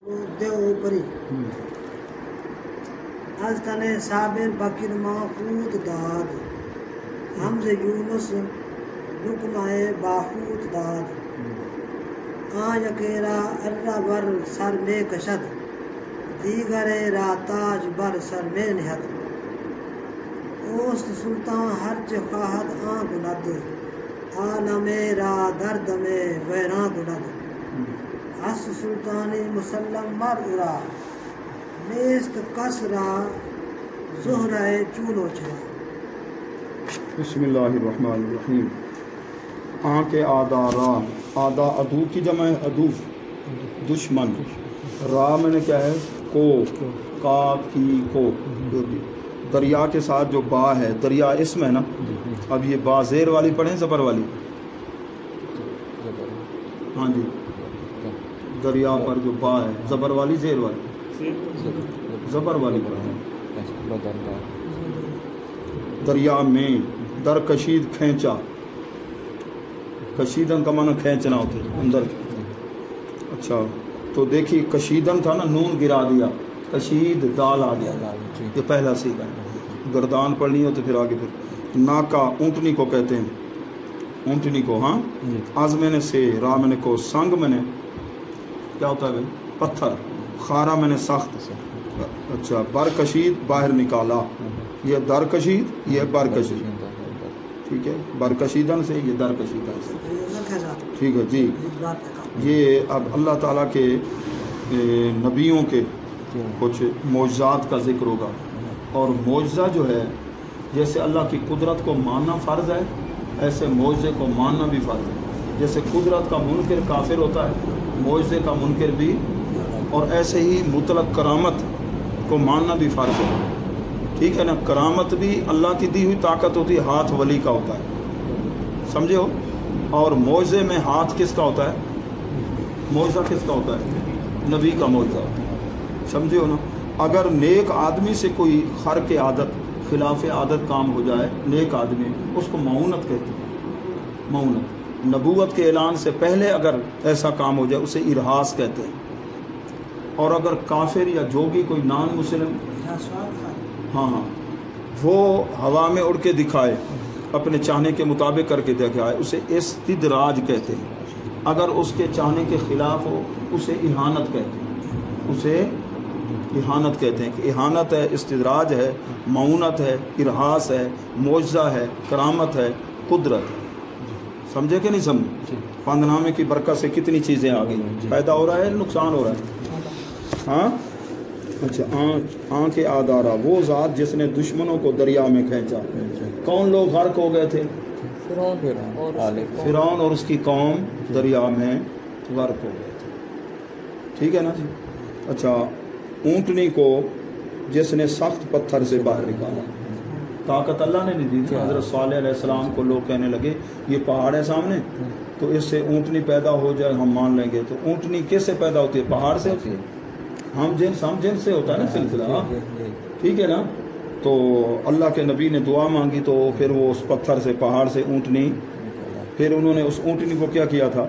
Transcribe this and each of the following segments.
اوپری از تن صابر بکر ماخود داد حمز یونس لقمہ باخود داد آ یکیرا ارور سر میں کشد دیگر را تاج بر سر میں نہد اوست سلطان ہر چخواہد آن گند عالم را درد میں ویران گند اس سلطانی مسلم مر ارا نیست کس را زہرہ چونو چرا. بسم اللہ الرحمن الرحیم. آن کے آدھا را، آدھا ادو کی جمع ہے، ادو دشمن. را میں نے کیا ہے؟ کو، کا کی کو. دریا کے ساتھ جو با ہے، دریا اسم ہے نا. اب یہ با زیر والی پڑھیں زبر والی؟ ہاں جی، دریا پر جو با ہے زبر والی زیر والی؟ زبر والی پڑھیں. دریا میں در کشید کھینچا، کشیدن کا معنی کھینچنا ہوتا ہے اندر. اچھا تو دیکھیے کشیدن تھا نا، نون گرا دیا، کشید دال آ گیا. یہ پہلا سیکھا ہے. گردان پڑھنی ہو تو پھر آگے پھر. ناکا اونٹنی کو کہتے ہیں، اونٹنی کو. ہاں آز میں نے سے، را میں نے کو، سنگ میں نے کیا ہوتا ہے بھائی؟ پتھر. خارا میں نے سخت. اچھا بر کشید باہر نکالا. یہ در کشید، یہ بر کشید. ٹھیک ہے، بر کشیدن سے، یہ در کشیدن سے. ٹھیک ہے جی. یہ اب اللہ تعالیٰ کے نبیوں کے کچھ معجزات کا ذکر ہوگا. اور معجزہ جو ہے، جیسے اللہ کی قدرت کو ماننا فرض ہے، ایسے معجزے کو ماننا بھی فرض ہے. جیسے قدرت کا منکر کافر ہوتا ہے، معجزے کا منکر بھی. اور ایسے ہی مطلق کرامت کو ماننا بھی فرض ہے. ٹھیک ہے نا. کرامت بھی اللہ کی دی ہوئی طاقت ہوتی ہے، ہاتھ ولی کا ہوتا ہے، سمجھے ہو. اور معجزے میں ہاتھ کس کا ہوتا ہے؟ معجزہ کس کا ہوتا ہے؟ نبی کا معجزہ ہوتا ہے، سمجھے ہو نا. اگر نیک آدمی سے کوئی خرق عادت، خلاف عادت کام ہو جائے، نیک آدمی، اس کو معونت کہتے ہیں. معونت نبوت کے اعلان سے پہلے اگر ایسا کام ہو جائے اسے ارہاس کہتے ہیں. اور اگر کافر یا جوگی کوئی نان مسلم، ہاں وہ ہوا میں اڑ کے دکھائے، اپنے چاہنے کے مطابق کر کے دکھائے، اسے استدراج کہتے ہیں. اگر اس کے چاہنے کے خلاف ہو اسے اہانت کہتے ہیں. اسے اہانت کہتے ہیں کہ اہانت ہے، استدراج ہے، معونت ہے، ارہاس ہے، معجزہ ہے، کرامت ہے، قدرت ہے. سمجھے کہ نہیں سمجھے؟ پندنامے کی برکت سے کتنی چیزیں آ گئی. فائدہ ہو رہا ہے، نقصان ہو رہا ہے. ہاں اچھا. آنکھ آدارا، وہ ذات جس نے دشمنوں کو دریا میں کھینچا. کون لوگ غرق ہو گئے تھے؟ فرعون اور اس کی قوم دریا میں غرق ہو گئے تھے. ٹھیک ہے نا جی. اچھا اونٹنی کو جس نے سخت پتھر سے باہر نکالا. طاقت اللہ نے نہیں دی. حضرت صالح علیہ السلام کو لوگ کہنے لگے یہ پہاڑ ہے سامنے، تو اس سے اونٹنی پیدا ہو جائے ہم مان لیں گے. تو اونٹنی کس سے پیدا ہوتی ہے؟ پہاڑ سے ہوتی ہے. ہم جن سے ہوتا ہے نا سلسلہ. ٹھیک ہے نا. تو اللہ کے نبی نے دعا مانگی تو پھر وہ اس پتھر سے، پہاڑ سے اونٹنی. پھر انہوں نے اس اونٹنی کو کیا کیا تھا؟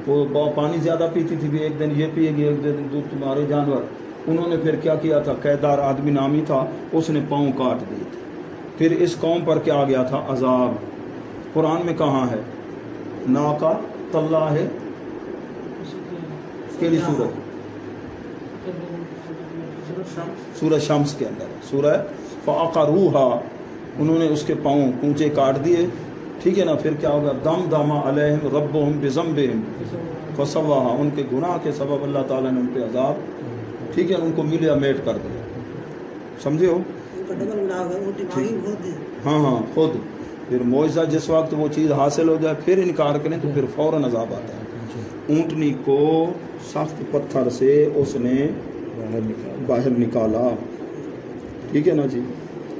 وہ پانی زیادہ پیتی تھی، بھی ایک دن یہ پیے گی، ایک دن دودھ تمہارے جانور. انہوں نے پھر کیا کیا تھا؟ قیدار آدمی نامی تھا، اس نے پاؤں کاٹ دیے تھے. پھر اس قوم پر کیا آ گیا تھا؟ عذاب. قرآن میں کہاں ہے؟ ناقہ طلّہ ہے کیلی سورت؟ سورہ شمس کے اندر، سورہ فَعَقَرُوهَا. انہوں نے اس کے پاؤں کونچے کاٹ دیے. ٹھیک ہے نا. پھر کیا ہوگا؟ دَمْدَمَ عَلَيْهِمْ رَبُّهُمْ بِذَنبِهِمْ فَسَوَّاهَا. ان کے گناہ کے سبب اللہ تعالیٰ نے ان پہ عذاب، ٹھیک ہے، ان کو ملیا میٹ کر دیا. سمجھے ہو؟ ہاں خود. پھر معجزہ جس وقت وہ چیز حاصل ہو جائے پھر انکار کریں تو پھر فوراً عذاب آتا ہے. اونٹنی کو سخت پتھر سے اس نے باہر نکالا. ٹھیک ہے نا جی.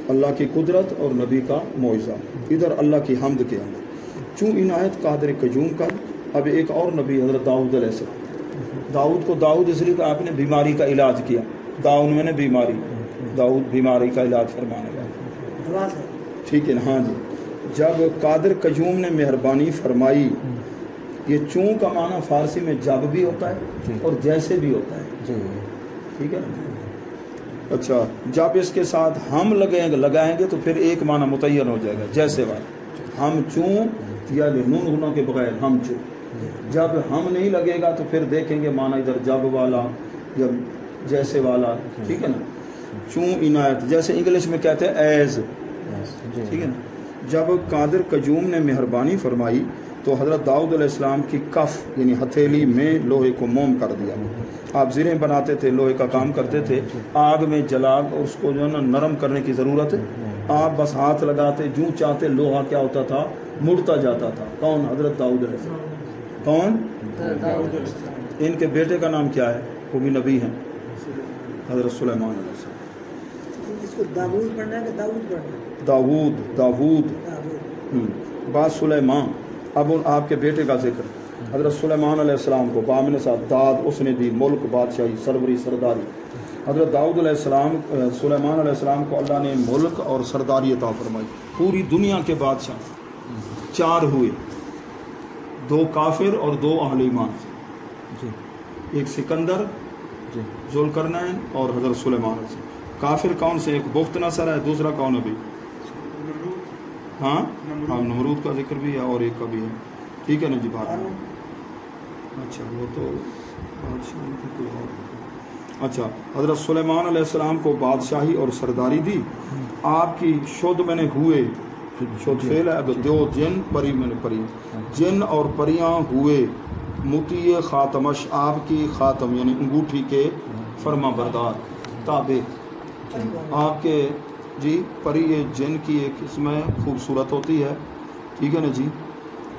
اللہ کی قدرت اور نبی کا معجزہ. ادھر اللہ کی حمد کے اندر چون عنایت قادر قیوم کا. اب ایک اور نبی حضرت داؤد علیہ السلام. داؤد کو داؤد اس لیے کہ آپ نے بیماری کا علاج کیا. داؤد میں نے بیماری، داؤد بیماری کا علاج فرمانے لگا. ٹھیک ہے نا. ہاں جی. جب قادر قیوم نے مہربانی فرمائی یہ چوں کا معنی فارسی میں جب بھی ہوتا ہے اور جیسے بھی ہوتا ہے، ٹھیک ہے نا؟ اچھا، جب اس کے ساتھ ہم لگائیں گے تو پھر ایک معنی متعین ہو جائے گا، جیسے والا ہم چوں یا نون غنوں کے بغیر ہم چوں. جب ہم نہیں لگے گا تو پھر دیکھیں گے معنی ادھر جب والا یا جیسے والا، ٹھیک ہے نا؟ چوں عنایت، جیسے انگلش میں کہتے ہیں ایز، ٹھیک ہے نا؟ جب قادر قیوم نے مہربانی فرمائی تو حضرت داؤد علیہ السلام کی کف یعنی ہتھیلی میں لوہے کو موم کر دیا. آپ زریں بناتے تھے، لوہے کا کام کرتے تھے، آگ میں جلا اور اس کو جو ہے نا نرم کرنے کی ضرورت ہے، آپ بس ہاتھ لگاتے، جو چاہتے لوہا کیا ہوتا تھا، مڑتا جاتا تھا. کون؟ حضرت داؤد علیہ السلام. کون؟ ان کے بیٹے کا نام کیا ہے؟ وہ بھی نبی ہیں، حضرت سلیمان علیہ السلام. اس کو داؤد پڑھنا ہے کہ داؤد پڑھنا ہے؟ داؤد. بعد سلیمان. اب آپ کے بیٹے کا ذکر، حضرت سلیمان علیہ السلام کو بامن صاحب داد اس نے دی، ملک، بادشاہی، سربری، سرداری. حضرت داؤد علیہ السلام، سلیمان علیہ السلام کو اللہ نے ملک اور سرداری عطا فرمائی. پوری دنیا کے بادشاہ 4 ہوئے، 2 کافر اور 2 اہل ایمان. ایک سکندر، ذوالقرنین اور حضرت سلیمان علیہ السلام. کافر کون سے؟ ایک بخت نصر ہے، دوسرا کون ہے بھی؟ ہاں نمرود کا ذکر بھی ہے اور ایک کا بھی ہے، ٹھیک ہے نا جی بات. اچھا وہ تو بادشاہ کی کوئی اور. اچھا، حضرت سلیمان علیہ السلام کو بادشاہی اور سرداری دی. آپ کی شد میں نے ہوئے، شد فعل ہے، دو جن پری میں نے پری، جن اور پریاں ہوئے مطیع خاتمش، آپ کی خاتم یعنی انگوٹھی کے فرما بردار، تابع. آپ کے جی پری یہ جن کی ایک قسم ہے، خوبصورت ہوتی ہے، ٹھیک ہے نا جی.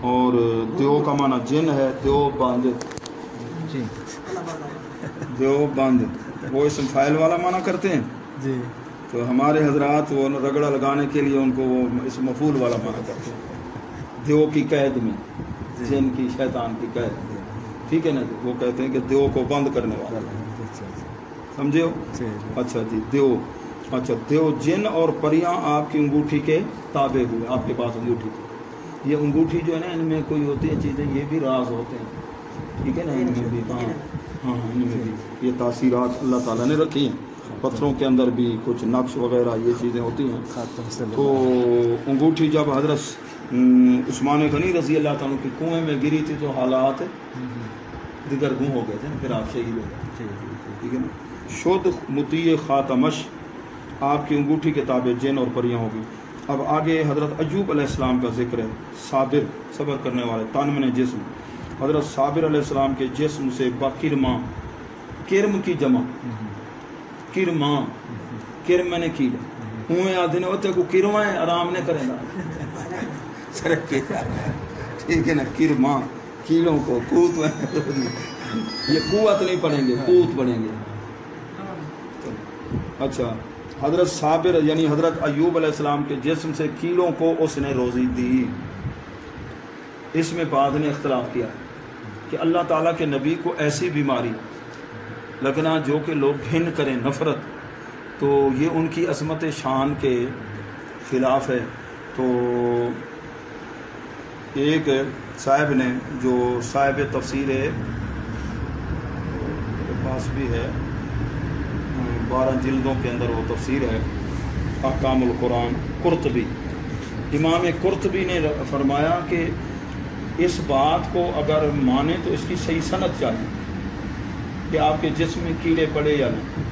اور دیو کا معنی جن ہے، دیو بند، دیو بند وہ اسم فاعل والا معنی کرتے ہیں جی. تو ہمارے حضرات وہ رگڑا لگانے کے لیے ان کو وہ اسم مفعول والا معنی کرتے ہیں، دیو کی قید میں، جن کی شیطان کی قید، ٹھیک ہے نا جی. وہ کہتے ہیں کہ دیو کو بند کرنے والا، سمجھے ہو؟ اچھا جی، دیو. اچھا، دیو جن اور پریاں آپ کی انگوٹھی کے تابع ہوئے. آپ کے پاس انگوٹھی تھی، یہ انگوٹھی جو ہے نا ان میں کوئی ہوتی ہے چیزیں، یہ بھی راز ہوتے ہیں، ٹھیک ہے نا؟ ان میں بھی ہاں ان میں بھی یہ تاثیرات اللہ تعالیٰ نے رکھی ہیں. پتھروں کے اندر بھی کچھ نقش وغیرہ یہ چیزیں ہوتی ہیں. تو انگوٹھی جب حضرت عثمان غنی رضی اللہ تعالیٰ کی کنویں میں گری تھی تو حالات دیگر گوں ہو گئے تھے، پھر آپ شہید ہو گئے، ٹھیک ہے نا؟ شد مطیع خاتمش، آپ کی انگوٹھی کے تابع جن اور پریاں ہوگی. اب آگے حضرت ایوب علیہ السلام کا ذکر ہے، صابر، صبر کرنے والے، تن من جسم. حضرت صابر علیہ السلام کے جسم سے بکرما، کرم کی جمع، کرما، کرم میں نے کی ہوئے آدھے نے ہوتے کو کرما ہے، آرام نے کرے گا، ٹھیک ہے نا؟ کرما، کیلوں کو کوت میں، یہ قوت نہیں پڑھیں گے، قوت پڑھیں گے. اچھا، حضرت صابر یعنی حضرت ایوب علیہ السلام کے جسم سے کیلوں کو اس نے روزی دی. اس میں بعد نے اختلاف کیا کہ اللہ تعالیٰ کے نبی کو ایسی بیماری لگنا جو کہ لوگ گھن کریں، نفرت، تو یہ ان کی عظمت شان کے خلاف ہے. تو ایک صاحب نے جو صاحب تفسیر کے پاس بھی ہے، 12 جلدوں کے اندر وہ تفسیر ہے، احکام القرآن، قرطبی، امام قرطبی نے فرمایا کہ اس بات کو اگر مانے تو اس کی صحیح سند چاہیے کہ آپ کے جسم میں کیڑے پڑے یا نہیں.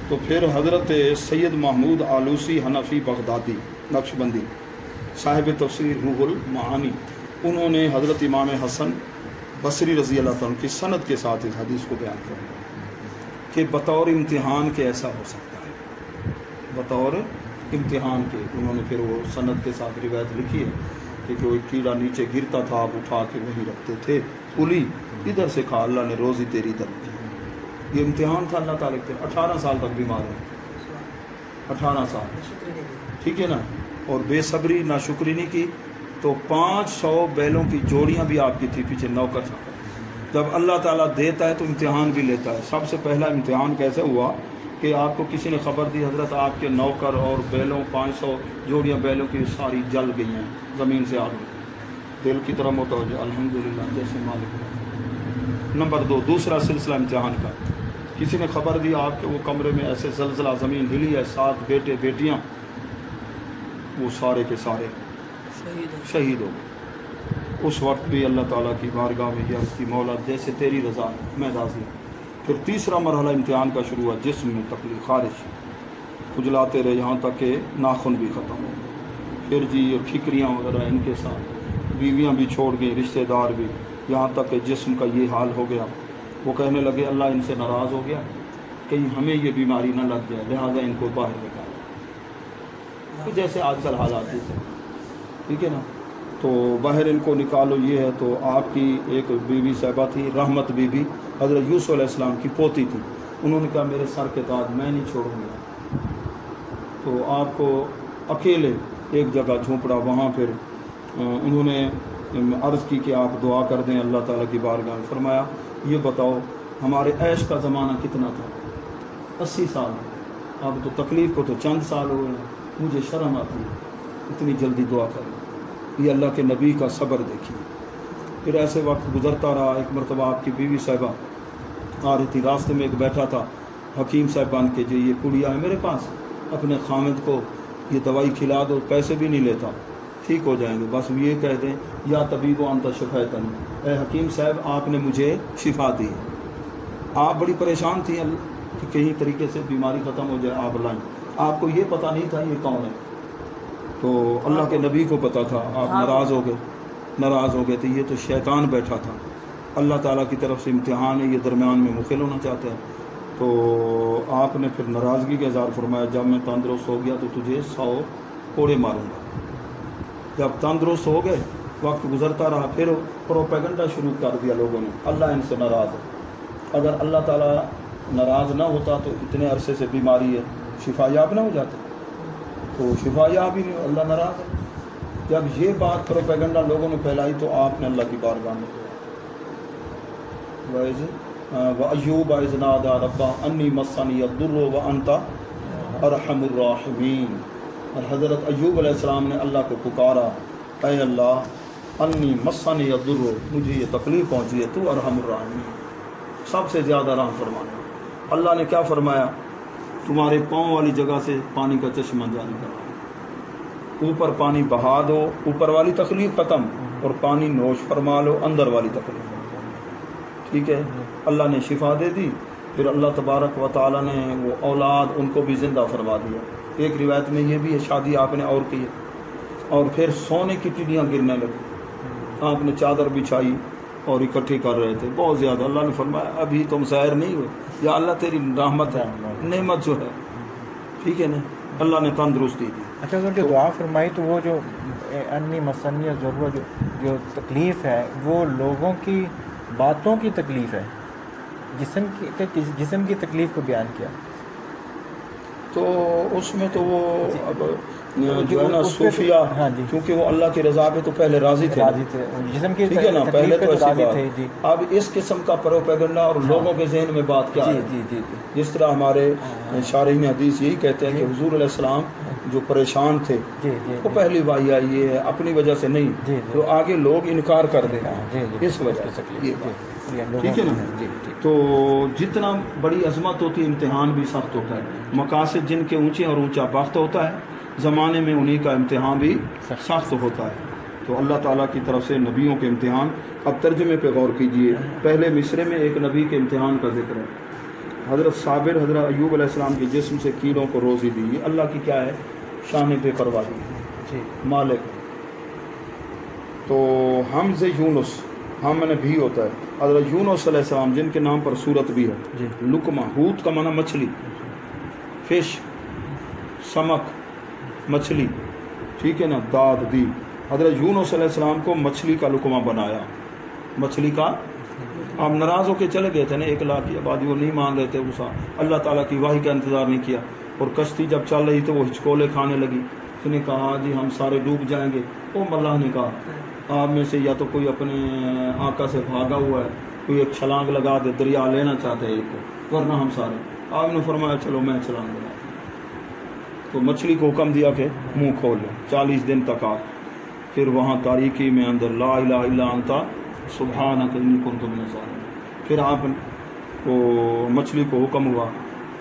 تو پھر حضرت سید محمود آلوسی حنفی بغدادی نقشبندی صاحب تفسیر روح المعانی، انہوں نے حضرت امام حسن بصری رضی اللہ عنہ کی سند کے ساتھ اس حدیث کو بیان کرا کہ بطور امتحان کے ایسا ہو سکتا ہے، بطور امتحان کے. انہوں نے پھر وہ سند کے ساتھ روایت لکھی ہے کہ کوئی کیڑا نیچے گرتا تھا، آپ اٹھا کے وہیں رکھتے تھے، پولی ادھر سے کھا، اللہ نے روزی تیری ادھر دی. یہ امتحان تھا اللہ تعالیٰ کے. 18 سال تک بیمار ہے، 18 سال، ٹھیک ہے نا؟ اور بے صبری، ناشکری نہیں کی. تو 500 بیلوں کی جوڑیاں بھی آپ کی تھی پیچھے نوکر تھا. جب اللہ تعالیٰ دیتا ہے تو امتحان بھی لیتا ہے. سب سے پہلا امتحان کیسے ہوا کہ آپ کو کسی نے خبر دی حضرت آپ کے نوکر اور بیلوں 500 جوڑیاں بیلوں کی ساری جل گئی ہیں، زمین سے آگ لگی. دل کی طرح متوجہ الحمدللہ جیسے مالک. نمبر 2 دوسرا سلسلہ امتحان کا. کسی نے خبر دی آپ کے وہ کمرے میں ایسے زلزلہ زمین ہلی ہے 7 بیٹے بیٹیاں وہ سارے کے سارے شہید ہو گئے. اس وقت بھی اللہ تعالیٰ کی بارگاہ میں یہ عرض کی مولا جیسے تیری رضا میں راضی. پھر تیسرا مرحلہ امتحان کا شروع ہوا. جسم میں تکلیف خارش کھجلاتے رہے یہاں تک کہ ناخن بھی ختم ہو گئے. پھر جی یہ ٹھکریاں وغیرہ ان کے ساتھ بیویاں بھی چھوڑ گئی رشتہ دار بھی یہاں تک کہ جسم کا یہ حال ہو گیا. وہ کہنے لگے اللہ ان سے ناراض ہو گیا کہیں ہمیں یہ بیماری نہ لگ جائے لہٰذا ان کو باہر نکالو. جیسے آج کل حالات ہیں ٹھیک ہے نا تو باہر ان کو نکالو. یہ ہے تو آپ کی ایک بیوی صاحبہ تھی رحمت بی بی حضرت یوسف علیہ السلام کی پوتی تھی. انہوں نے کہا میرے سر کے تاج میں نہیں چھوڑوں گا. تو آپ کو اکیلے ایک جگہ جھونپڑا وہاں پھر انہوں نے عرض کی کہ آپ دعا کر دیں اللہ تعالیٰ کی بارگاہ میں. فرمایا یہ بتاؤ ہمارے عیش کا زمانہ کتنا تھا 80 سال. اب تو تکلیف کو تو چند سال ہوئے ہیں. مجھے شرم آتی ہے اتنی جلدی دعا کریں. یہ اللہ کے نبی کا صبر دیکھیے. پھر ایسے وقت گزرتا رہا. ایک مرتبہ آپ کی بیوی صاحبہ آ رہی تھی راستے میں ایک بیٹھا تھا حکیم صاحب بن کے جو یہ پڑیا ہے میرے پاس اپنے خامد کو یہ دوائی کھلا دو پیسے بھی نہیں لیتا ٹھیک ہو جائیں گے بس یہ کہہ دیں یا طبیب و انت شفیتن اے حکیم صاحب آپ نے مجھے شفا دی. آپ بڑی پریشان تھیں کہ کہیں طریقے سے بیماری ختم ہو جائے آپ لائیں. آپ کو یہ پتہ نہیں تھا یہ کون ہے تو اللہ کے نبی کو پتہ تھا. آپ ناراض ہو گئے تھے. یہ تو شیطان بیٹھا تھا. اللہ تعالیٰ کی طرف سے امتحان ہے یہ درمیان میں مخل ہونا چاہتا ہے. تو آپ نے پھر ناراضگی کا اظہار فرمایا جب میں تندرست ہو گیا تو تجھے 100 کوڑے ماروں گا. جب تندرست ہو گئے وقت گزرتا رہا پھر پروپیگنڈا شروع کر دیا لوگوں نے اللہ ان سے ناراض ہے. اگر اللہ تعالیٰ ناراض نہ ہوتا تو اتنے عرصے سے بیماری ہے شفا یاب نہ ہو جاتے. تو شفا یاب ہی نہیں اللہ ناراض ہے. جب یہ بات پروپیگنڈا لوگوں نے پھیلائی تو آپ نے اللہ کی بارگاہ میں وَأَيُّوبَ إِذْ نَادَىٰ رَبَّهُ أَنِّي مَسَّنِيَ الضُّرُّ وَأَنْتَ أَرْحَمُ الرَّاحِمِينَ. اور حضرت ایوب علیہ السلام نے اللہ کو پکارا اے اللہ انی مسنی الضر مجھے یہ تکلیف پہنچی ہے تو ارحم الراحمین سب سے زیادہ رحم فرمانے. اللہ نے کیا فرمایا تمہارے پاؤں والی جگہ سے پانی کا چشمہ جاری کرا اوپر پانی بہا دو اوپر والی تکلیف ختم اور پانی نوش فرما لو اندر والی تکلیف ٹھیک ہے. اللہ نے شفا دے دی. پھر اللہ تبارک و تعالیٰ نے وہ اولاد ان کو بھی زندہ فرما دیا. ایک روایت میں یہ بھی ہے شادی آپ نے اور کی ہے اور پھر سونے کی ٹڈیاں گرنے لگی. آپ نے چادر بچھائی اور اکٹھی کر رہے تھے بہت زیادہ. اللہ نے فرمایا ابھی تم سیر نہیں ہوئے یا اللہ تیری رحمت ہے نعمت جو ہے ٹھیک ہے نا اللہ نے تندرستی دی. اچھا اگر جو دعا فرمائی تو وہ جو انی مسنی ضرور جو تکلیف ہے وہ لوگوں کی باتوں کی تکلیف ہے جسم کی تکلیف کو بیان کیا تو اس میں تو وہ اب جو ہے نا صوفیہ کیونکہ وہ اللہ کی رضا پہ تو پہلے راضی تھے جسم کی ٹھیک ہے نا پہلے تو ایسی بات. جی. اب اس قسم کا پروپیگنڈا اور لوگوں کے ذہن میں بات کیا ہے جی جس طرح ہمارے شارحین حدیث یہی کہتے ہیں کہ حضور علیہ السلام جو پریشان تھے وہ پہلی واہی آئی ہے اپنی وجہ سے نہیں تو آگے لوگ انکار کر دیں اس وجہ سے ٹھیک ہے نا. تو جتنا بڑی عظمت ہوتی ہے امتحان بھی سخت ہوتا ہے. مقاصد جن کے اونچے اور اونچا بخت ہوتا ہے زمانے میں انہی کا امتحان بھی سخت ہوتا ہے. تو اللہ تعالیٰ کی طرف سے نبیوں کے امتحان. اب ترجمے پہ غور کیجئے. پہلے مصرے میں ایک نبی کے امتحان کا ذکر ہے. حضرت صابر حضرت ایوب علیہ السلام کے جسم سے کیڑوں کو روزی دی. یہ اللہ کی کیا ہے شان بے پرواہی مالک. تو حمز یونس ہم نے بھی ہوتا ہے. حضرت یونس علیہ السلام جن کے نام پر صورت بھی ہے. لقمہ حوت کا معنی مچھلی فش سمک مچھلی ٹھیک ہے نا داد دی. حضرت یونس علیہ السلام کو مچھلی کا لقمہ بنایا مچھلی کا. آپ ناراض ہو کے چلے گئے تھے نا 1 لاکھ کی آبادی وہ نہیں مان رہے تھے اسا اللہ تعالیٰ کی وحی کا انتظار نہیں کیا اور کشتی جب چل رہی تو وہ ہچکولے کھانے لگی. اس نے کہا جی ہم سارے ڈوب جائیں گے. اللہ نے کہا آپ میں سے یا تو کوئی اپنے آقا سے بھاگا ہوا ہے کوئی ایک چھلانگ لگا دے دریا لینا چاہتے ہیں ایک کو ورنہ ہم سارے. آپ نے فرمایا چلو میں چھلانگ لگا. تو مچھلی کو حکم دیا کہ منہ کھول لیں 40 دن تک آپ پھر وہاں تاریکی میں اندر لا الہ الا انت سبحانک انی کنت من الظالمین. پھر آپ کو مچھلی کو حکم ہوا،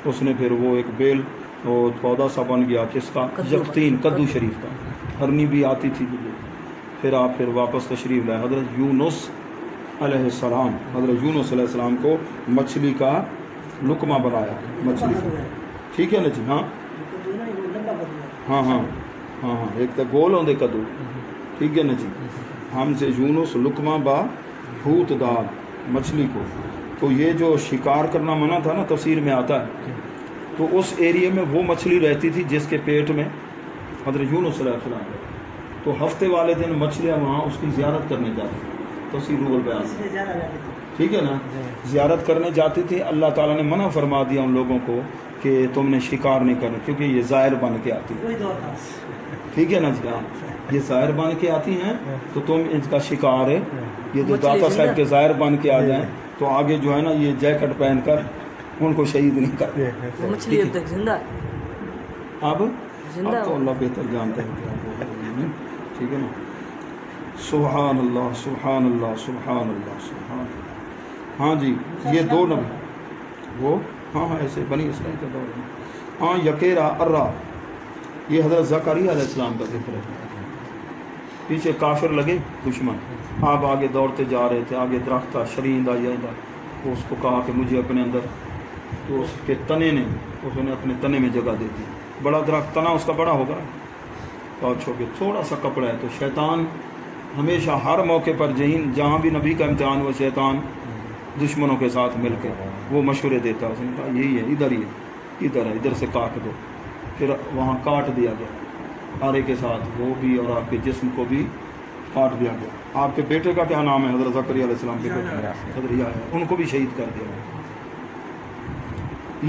اس نے پھر وہ ایک بیل وہ پودا سا بن گیا کس کا؟ یقطین، کدو شریف کا. ہرنی بھی آتی تھی. پھر آپ پھر واپس تشریف لائے. حضرت یونس علیہ السلام، حضرت یونس علیہ السلام کو مچھلی کا لقمہ بنایا، مچھلی کا. ٹھیک ہے نا جی. ہاں ہاں ہاں ہاں ہاں ایک تو گول ہوندے کدو. ٹھیک ہے نا جی. ہم سے یونس لقمہ با حوت دال، مچھلی کو. تو یہ جو شکار کرنا منع تھا نا، تفسیر میں آتا ہے. تو اس ایریے میں وہ مچھلی رہتی تھی جس کے پیٹ میں حضرت یونس علیہ السلام. تو ہفتے والے دن مچھلیاں وہاں اس کی زیارت کرنے جاتی تھیں. تفسیر روح البیان. ٹھیک ہے نا. زیارت کرنے جاتی تھی. اللہ تعالیٰ نے منع فرما دیا ان لوگوں کو کہ تم نے شکار نہیں کرنا، کیونکہ یہ زائر بن کے آتی ہے. ٹھیک ہے نا جی. ہاں یہ زائر بن کے آتی ہیں تو تم ان کا شکار ہے. یہ جو داتا صاحب کے زائر بن کے آ جائیں تو آگے جو ہے نا یہ جیکٹ پہن کر ان کو شہید نہیں کرتے. مچھلی اب تک زندہ اب تو اللہ بہتر جانتا ہے کیا بول رہے ہیں. ٹھیک ہے نا. سبحان اللہ سبحان اللہ سبحان اللہ سبحان اللہ. ہاں جی یہ دو نبی وہ ہاں ہاں ایسے بنی اسرائیل کا دور میں. ہاں یکیرا ارا یہ حضرت زکریا علیہ السلام کا ذکر ہے. پیچھے کافر لگے دشمن. آپ آگے دوڑتے جا رہے تھے. آگے درخت تھا شریندا ییندا. اس کو کہا کہ مجھے اپنے اندر، تو اس کے تنے نے اس نے اپنے تنے میں جگہ دے دی. بڑا درخت تنا اس کا بڑا ہوگا اور چھوٹے تھوڑا سا کپڑا ہے. تو شیطان ہمیشہ ہر موقع پر جہاں بھی نبی کا امتحان ہوا شیطان دشمنوں کے ساتھ مل کے وہ مشورے دیتا. اس نے کہا یہی ہے، ادھر ہی ہے، ادھر ہے، ادھر سے کاٹ دو. پھر وہاں کاٹ دیا گیا آرے کے ساتھ وہ بھی، اور آپ کے جسم کو بھی کاٹ دیا گیا. آپ کے بیٹے کا کیا نام ہے؟ حضرت زکریا علیہ السلام کے بیٹے حضرت یحییٰ ہے، ان کو بھی شہید کر دیا گیا.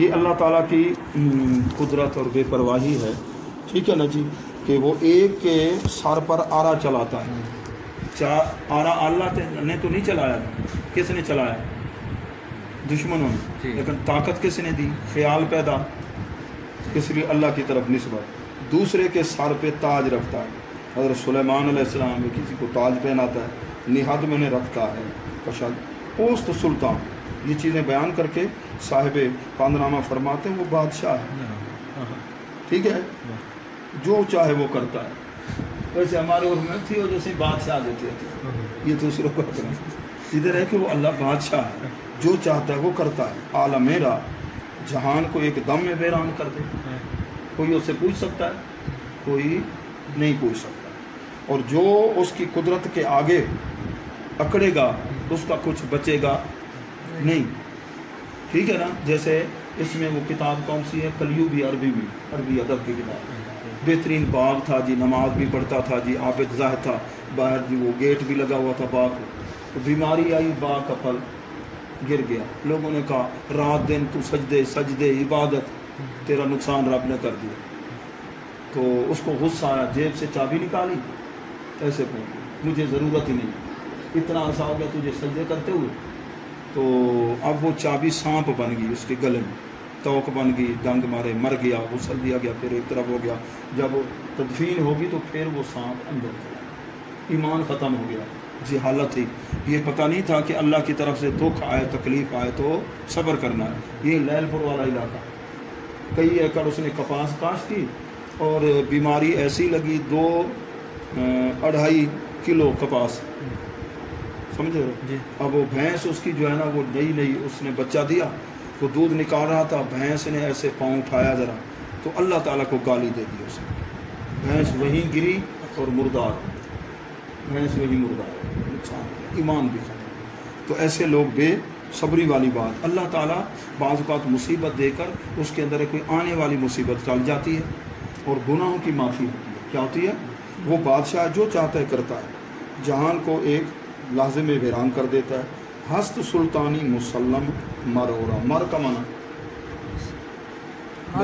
یہ اللہ تعالیٰ کی قدرت اور بے پرواہی ہے. ٹھیک ہے نا جی. کہ وہ ایک کے سر پر آرا چلاتا ہے. آرا اللہ نے تو نہیں چلایا. کس نے چلایا؟ دشمنوں نے. لیکن طاقت کس نے دی؟ خیال پیدا، اس لیے اللہ کی طرف نسبت. دوسرے کے سر پہ تاج رکھتا ہے. حضرت سلیمان علیہ السلام میں کسی کو تاج پہناتا ہے، نہاد میں نے رکھتا ہے کشد پوست سلطان. یہ چیزیں بیان کر کے صاحب پاندنامہ فرماتے ہیں وہ بادشاہ ہے. ٹھیک ہے. جو چاہے وہ کرتا ہے. ویسے ہمارے عرف میں تھی اور جیسے بادشاہ دیتے تھے، یہ دوسروں کو کرنا. ادھر ہے کہ وہ اللہ بادشاہ ہے، جو چاہتا ہے وہ کرتا ہے. عالم میرا جہان کو ایک دم میں ویران کر دے. کوئی اس سے پوچھ سکتا ہے؟ کوئی نہیں پوچھ سکتا. اور جو اس کی قدرت کے آگے اکڑے گا اس کا کچھ بچے گا نہیں. ٹھیک ہے نا. جیسے اس میں وہ کتاب کون سی ہے؟ کلیوبی، عربی میں، عربی ادب کی کتاب. بہترین باغ تھا جی، نماز بھی پڑھتا تھا جی، عابد زاہد تھا. باہر جی وہ گیٹ بھی لگا ہوا تھا باغ. تو بیماری آئی، باغ کا پھل گر گیا. لوگوں نے کہا رات دن تو سجدے عبادت، تیرا نقصان رب نے کر دیا. تو اس کو غصہ آیا، جیب سے چابی نکالی، ایسے پہنچ مجھے ضرورت ہی نہیں، اتنا عرصہ ہو گیا تجھے سجدے کرتے ہوئے. تو اب وہ چابی سانپ بن گئی اس کے گلے میں، توق بن گئی، ڈنگ مارے، مر گیا، غسل دیا گیا، پھر ایک طرف ہو گیا. جب تدفین ہوگی تو پھر وہ سانپ اندر چلا. ایمان ختم ہو گیا. جہالت تھی، یہ پتہ نہیں تھا کہ اللہ کی طرف سے دکھ آئے، تکلیف آئے تو صبر کرنا ہے. یہ لیل پور والا علاقہ، کئی ایکڑ اس نے کپاس کاشت کی اور بیماری ایسی لگی 2.5 کلو کپاس، سمجھے جی. اب وہ بھینس اس کی جو ہے نا وہ نئی اس نے بچہ دیا، وہ دودھ نکال رہا تھا. بھینس نے ایسے پاؤں اٹھایا ذرا تو اللہ تعالیٰ کو گالی دے دی اس نے. بھینس وہیں گری اور مردار، بھینس وہیں مردار. نقصان ایمان بھی. تو ایسے لوگ بے صبری والی بات. اللہ تعالیٰ بعض اوقات مصیبت دے کر اس کے اندر کوئی آنے والی مصیبت ٹل جاتی ہے اور گناہوں کی معافی ہوتی ہے. کیا ہوتی ہے؟ وہ بادشاہ جو چاہتا ہے کرتا ہے، جہان کو ایک لحظے میں ویران کر دیتا ہے. ہست سلطانی مسلم مرورا. مر کا معنی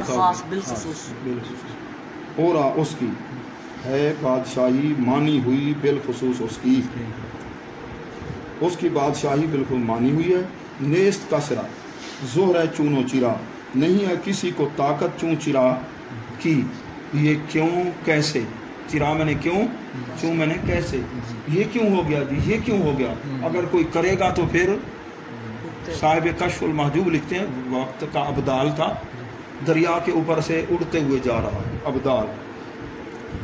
خاص بالخصوص. اورا اس کی ہے بادشاہی مانی ہوئی بالخصوص اس کی بادشاہی بالکل مانی ہوئی ہے. نیست کسرا زہر ہے چون و چرا، نہیں ہے کسی کو طاقت چون چرا کی. یہ کیوں کیسے چرا میں نے کیوں، چوں میں نے کیسے، یہ کیوں ہو گیا جی، یہ کیوں ہو گیا. اگر کوئی کرے گا تو پھر صاحب کشف المحجوب لکھتے ہیں وقت کا ابدال تھا، دریا کے اوپر سے اڑتے ہوئے جا رہا ہے ابدال.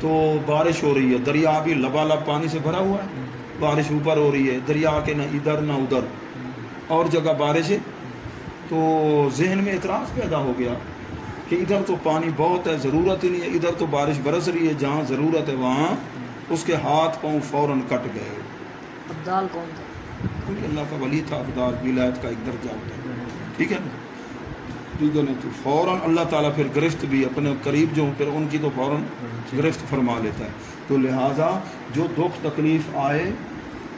تو بارش ہو رہی ہے، دریا بھی لبالب پانی سے بھرا ہوا ہے، بارش اوپر ہو رہی ہے، دریا کے نہ ادھر نہ ادھر، اور جگہ بارش ہے. تو ذہن میں اعتراض پیدا ہو گیا کہ ادھر تو پانی بہت ہے، ضرورت ہی نہیں ہے، ادھر تو بارش برس رہی ہے، جہاں ضرورت ہے وہاں اس کے ہاتھ پاؤں فوراً کٹ گئے. ابدال کون تھا؟ کوئی اللہ کا ولی تھا، ابدال ولایت کا ایک درجہ ہوتا ہے، ٹھیک ہے نا. ٹھیک ہے نا. تو فوراً اللہ تعالیٰ پھر گرفت بھی اپنے قریب جو پھر ان کی تو فوراً گرفت فرما لیتا ہے. تو لہٰذا جو دکھ تکلیف آئے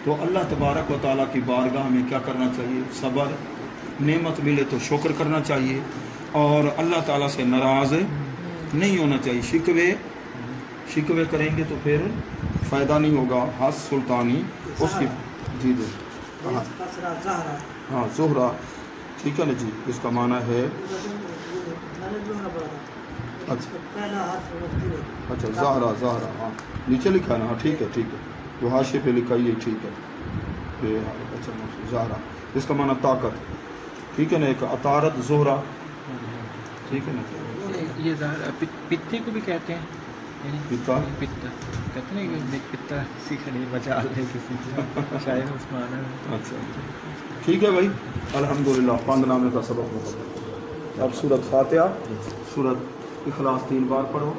تو اللہ تبارک و تعالیٰ کی بارگاہ میں کیا کرنا چاہیے؟ صبر. نعمت ملے تو شکر کرنا چاہیے، اور اللہ تعالیٰ سے ناراض نہیں ہونا چاہیے. شکوے کریں گے تو پھر فائدہ نہیں ہوگا. حس سلطانی اس کی جی جی ہاں کسرا زہرا ہاں زہرا، ٹھیک ہے نا جی. اس کا معنی ہے اچھا پہلا حرف مفتی ہے. اچھا زہرا، زہرا ہاں نیچے لکھا ہے نا. ہاں ٹھیک ہے ٹھیک ہے، جو حاشیے پہ لکھا ہے یہ ٹھیک ہے. اچھا زہرا اس کا معنی طاقت، ٹھیک ہے نا. ایک اطارت زہرا، ٹھیک ہے نا. یہ پتے کو بھی کہتے ہیں، پتا پتا کہتے ہیں کہ پتا کسی کا نہیں بچا لے کسی کا، شاید اس معنی میں. اچھا ٹھیک ہے بھائی. الحمدللہ پانچ نامے کا سبق ہوگا. اب سورت فاتحہ، سورت اخلاص 3 بار پڑھو.